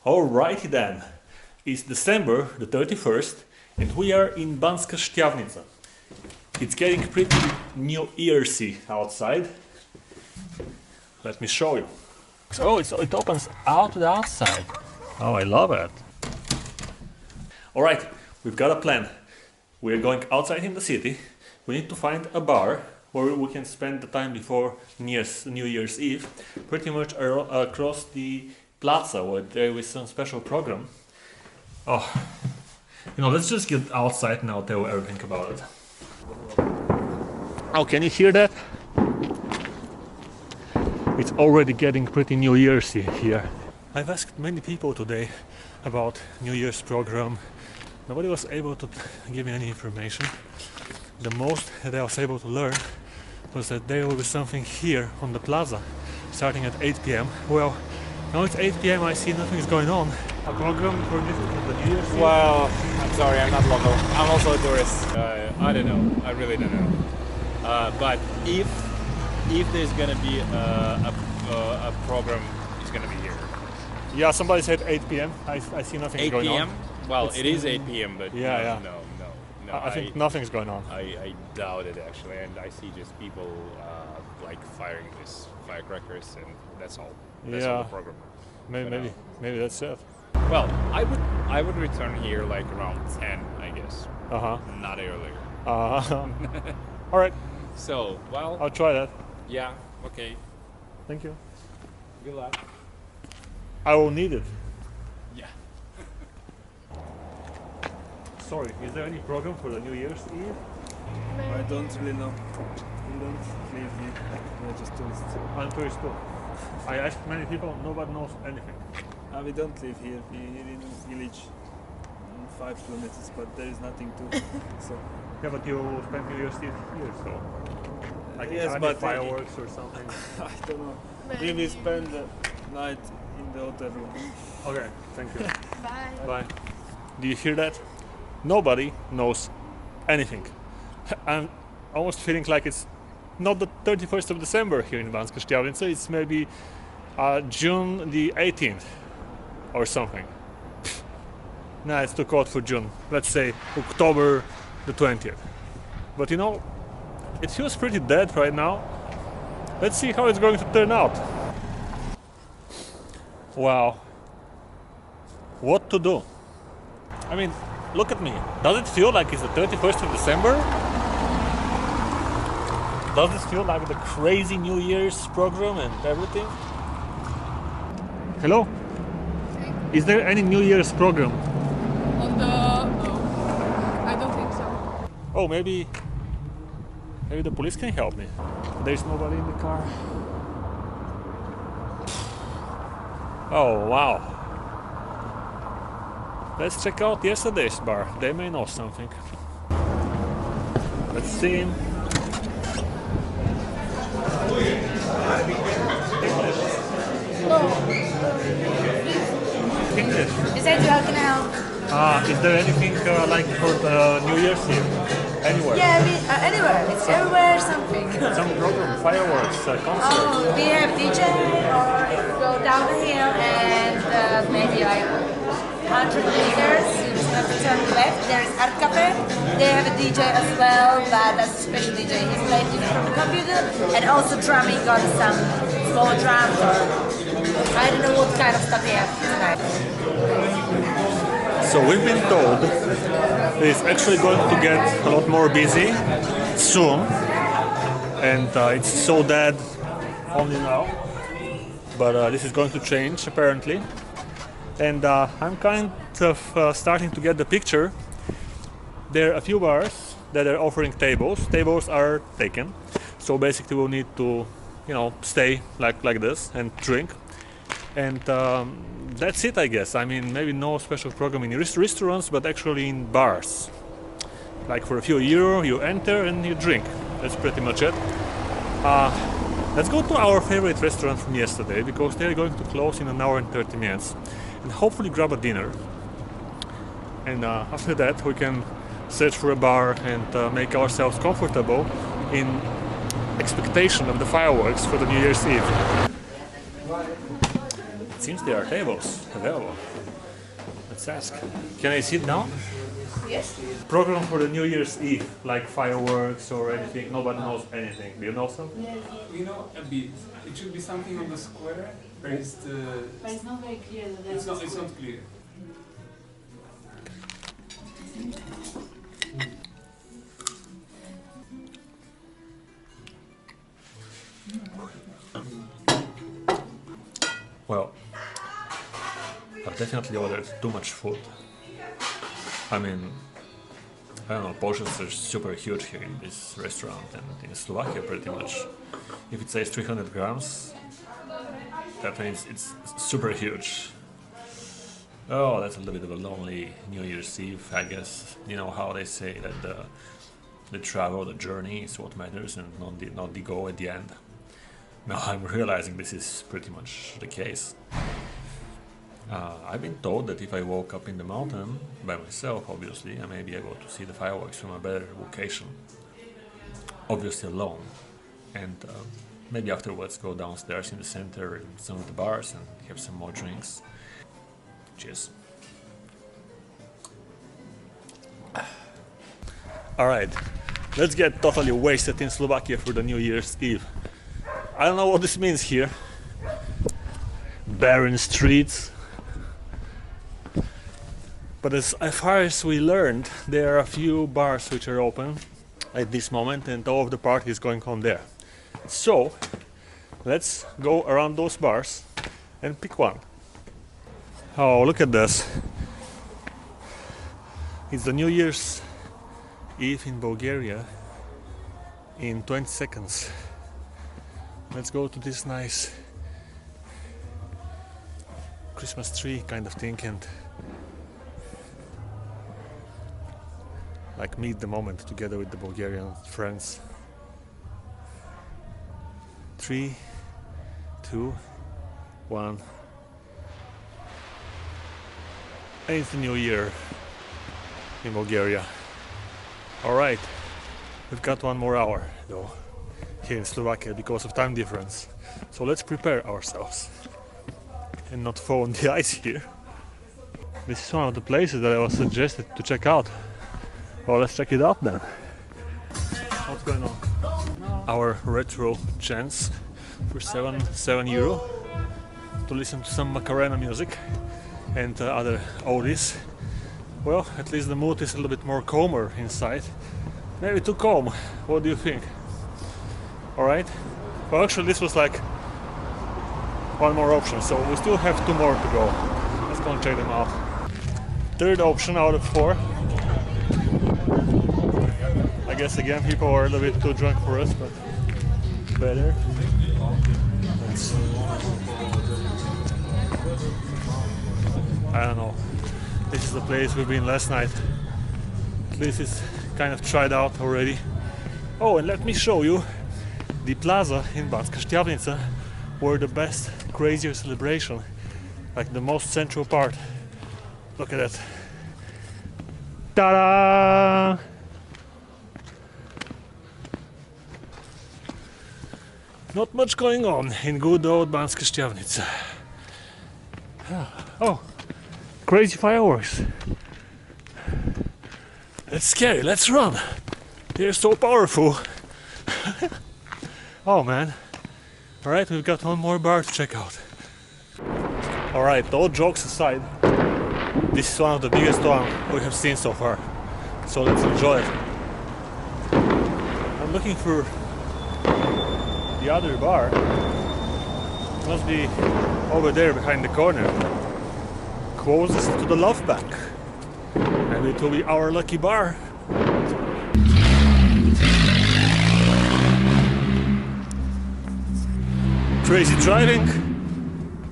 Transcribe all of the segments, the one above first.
Alrighty then, it's December the 31st and we are in Banska Stiavnica. It's getting pretty New Year's-y outside. Let me show you. Oh, it opens out to the outside. Oh, I love it. Alright, we've got a plan. We're going outside in the city. We need to find a bar where we can spend the time before New Year's Eve, pretty much across the plaza where there is some special program. Oh, let's just get outside and I'll tell you everything about it. Oh, can you hear that? It's already getting pretty New Year's-y here. I've asked many people today about New Year's program. Nobody was able to give me any information. The most that I was able to learn was that there will be something here on the plaza starting at 8 p.m. Well, now it's 8 p.m. I see nothing is going on. A program for the New Year's Eve? Well, I'm sorry, I'm not local. I'm also a tourist. I don't know. I really don't know. But if there's gonna be a program, it's gonna be here. Yeah, somebody said 8 p.m. I see nothing going on. 8 p.m. Well, it is 8 p.m. But yeah. No. I think nothing's going on. I doubt it actually, and I see just people like firing these firecrackers, and that's all. That's all the program. Maybe that's it. Well, I would return here like around 10, I guess. Not earlier. All right. So, well, I'll try that. yeah, okay. Thank you. Good luck. I will need it. Yeah. Sorry, is there any program for the New Year's Eve? I don't really know. We don't live here. We're just tourists. I'm tourist too. I asked many people, nobody knows anything. We don't live here. We're here in a village, 5 kilometers, but there is nothing to. So. Yeah, but you spend New Year's Eve here, so like Yes, are but there fireworks or something. I don't know. We will spend the night in the hotel room. Okay, thank you. Bye. Bye. Do you hear that? Nobody knows anything. I'm almost feeling like it's not the 31st of December here in Banska Stiavnica, it's maybe June the 18th or something. Nah, it's too cold for June. Let's say October the 20th. But it feels pretty dead right now. Let's see how it's going to turn out. Wow. What to do? I mean, look at me. Does it feel like it's the 31st of December? Does it feel like the crazy New Year's program and everything? Hello? Is there any New Year's program? No, I don't think so. Oh, maybe the police can help me. There's nobody in the car. Oh, wow. Let's check out yesterday's bar. They may know something. Let's see. English. Is that how can I help? Is there anything like for the New Year's Eve? Anywhere? Yeah, anywhere. It's everywhere something. Some program, fireworks, concert. Oh, we have DJ, or if you go down the hill and maybe like 100 meters, you just have to turn left. There is Art Cafe. They have a DJ as well, but that's a special DJ. He plays it from the computer and also drumming on some slow drums or I don't know what kind of stuff they have tonight. So we've been told it's actually going to get a lot more busy soon, and it's so dead only now, but this is going to change apparently, and I'm kind of starting to get the picture. There are a few bars that are offering tables. Tables are taken, so basically we'll need to stay like this and drink, and that's it, I guess. I mean, maybe no special program in restaurants, but actually in bars. Like for a few euro, you enter and you drink. That's pretty much it. Let's go to our favorite restaurant from yesterday, because they're going to close in an hour and 30 minutes. And hopefully grab a dinner. And after that, we can search for a bar and make ourselves comfortable in expectation of the fireworks for the New Year's Eve. seems there are tables available. Let's ask. Can I sit down? Yes. Program for the New Year's Eve, like fireworks or anything. Nobody knows anything. Do you know something? We know a bit. It should be something on the square. But it's not very clear. it's not clear. Well, I've definitely ordered too much food. I mean, I don't know, portions are super huge here in this restaurant and in Slovakia pretty much. If it says 300 grams, that means it's super huge. Oh, that's a little bit of a lonely New Year's Eve, I guess. You know how they say that the travel, the journey is what matters and not the goal at the end. Now I'm realizing this is pretty much the case. I've been told that if I woke up in the mountain by myself, obviously, I may be able to see the fireworks from a better location. Obviously alone. And maybe afterwards go downstairs in the center in some of the bars and have some more drinks. Cheers. Alright, let's get totally wasted in Slovakia for the New Year's Eve. I don't know what this means here. Barren streets. But as far as we learned, there are a few bars which are open at this moment and all of the party is going on there. So, let's go around those bars and pick one. Oh, look at this. It's the New Year's Eve in Bulgaria in 20 seconds. Let's go to this nice Christmas tree kind of thing and like meet the moment together with the Bulgarian friends. 3, 2, 1. And it's the new year in Bulgaria. Alright, we've got 1 more hour though here in Slovakia because of time difference. So let's prepare ourselves and not fall on the ice here. This is one of the places that I was suggested to check out. Well, let's check it out then. What's going on? Our retro chance for 7 euro to listen to some Macarena music and other oldies. Well, at least the mood is a little bit more calmer inside. Maybe too calm. What do you think? Alright. Well, actually this was like 1 more option, so we still have 2 more to go. Let's go and check them out. 3rd option out of 4. I guess again people are a little bit too drunk for us, but better. I don't know. This is the place we've been last night. At least it's kind of tried out already. Oh, and let me show you the plaza in Banska Stiavnica, where the best, crazier celebration, like the most central part. Look at that. Ta-da! Not much going on in good old Banska Stiavnica. Oh, crazy fireworks. That's scary, let's run. They're so powerful. Oh man. Alright, we've got 1 more bar to check out. Alright, all jokes aside, this is one of the biggest one we have seen so far. So let's enjoy it. I'm looking for the other bar. It must be over there behind the corner. Closest to the love bank. Maybe it will be our lucky bar. Crazy driving.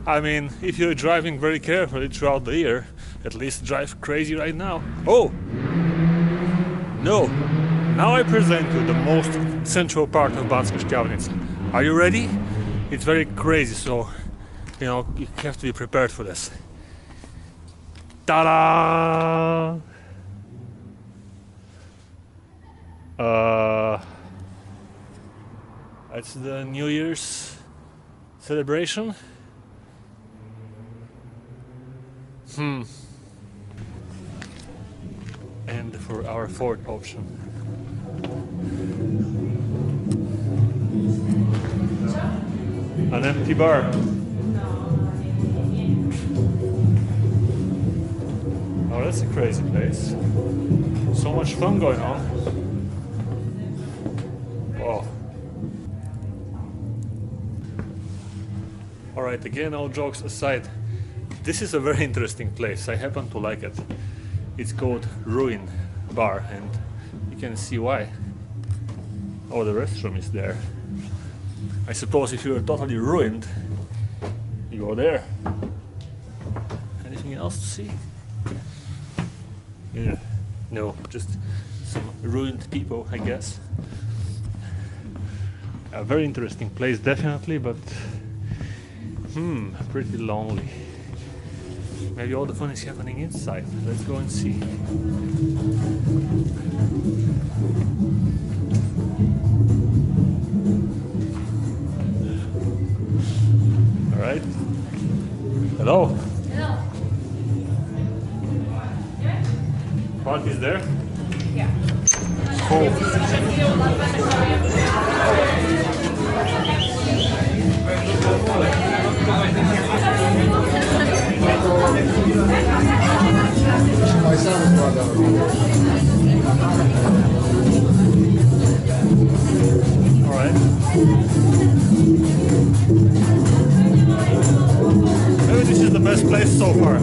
I mean, if you're driving very carefully throughout the year, at least drive crazy right now. Oh! No! Now I present you the most central part of Banska Stiavnica. Are you ready? It's very crazy, so you know you have to be prepared for this. Ta-da! It's the New Year's celebration. And for our fourth option. An empty bar. Oh, that's a crazy place. So much fun going on. Oh. Alright, again, all jokes aside, this is a very interesting place. I happen to like it. It's called Ruin Bar, and you can see why. Oh, the restroom is there. I suppose if you're totally ruined, you go there. Anything else to see? Yeah, no, just some ruined people, I guess. A very interesting place, definitely, but pretty lonely. Maybe all the fun is happening inside. Let's go and see. All right. Hello. Hello. Park is there? Yeah. Cool. All right. Maybe this is the best place so far.